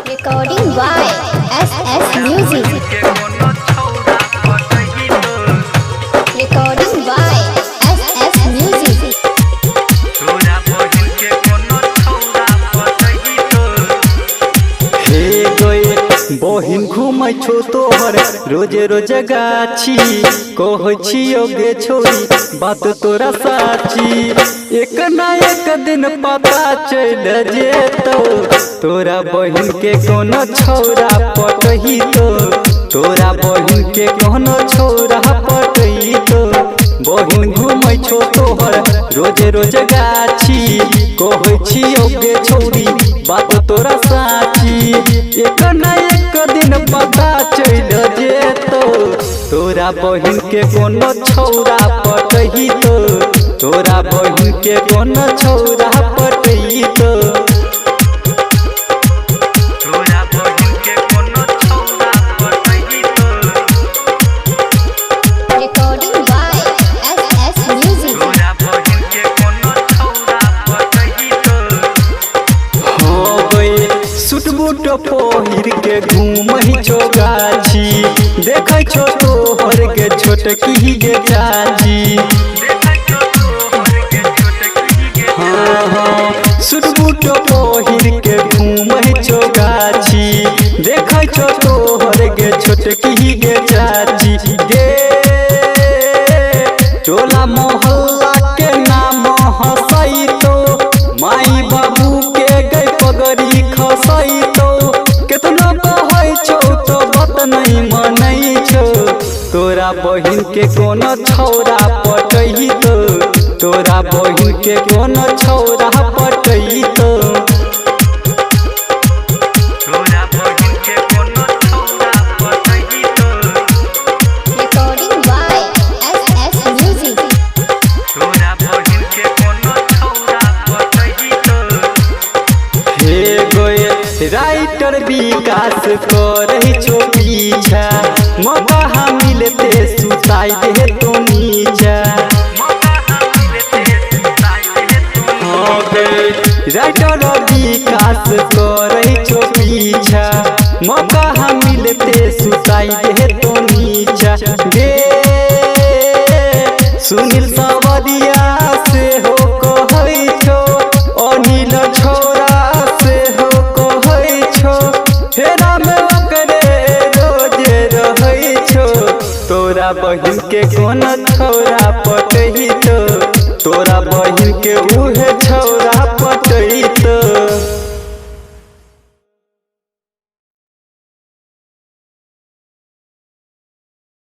Recording by SS Music. Recording by SS Music. बहिन घूमै छो तोहर रोजे रोजे गाछी कहै छियो गे छोरी बात तोरा साची एक ना एक दिन पता चल जेतो तोरा बहिन के कोनो छौरा पटही तो तोरा बहिन के कोनो छौरा पटही तो बहिन घूमै छो तोहर रोजे रोजे गाछी कहै छियो गे छोरी बात तोरा साची एक ना एक दिन पता चल जेतो तोरा बहिन के कोनो छौरा पटही तो तोरा बहिन के कोनो छौरा पटही तो तोरा बहिन के कोनो छौरा पटही तो Recording by SS Music. तोरा बहिन के कोनो छौरा पटही तो हो गए सूट बूट पहिर के घूमही छो गाछी देखै छो तोहर के छोटकी गे चाची हाँ सूट बूट पहिर के घूमही छो गाछी देखै छो तोहर के छोटकी गे चाची गे टोला मोहल्ला के नाम हंसई तो माई बाबू के गई पगड़ी खसई तो कितना कहै छो तो बात नहीं मानै छो तोरा बहिन के कोनो छौरा पटही तो तोरा बहिन के कोनो छौरा पटही तो तोरा बहिन के कोनो छौरा पटही तो Recording by SS Music. तोरा बहिन के कोनो छौरा पटही तो हे गोए राइटर विकास करही छो पीछा मौका हम मिलते सुताई दे तो नीचा हाँ गे राइटर विकास करही छो पीछा मौका हम मिलते सुताई दे तो नीचा गे सुनील सवरिया से हो कहै छो अनिल छोरा से हो कहै छो फेरा में ओकरे रोजे रहै छो तोरा बहिन के कोनो छौरा पटही तो तोरा बहिन के उहे छौरा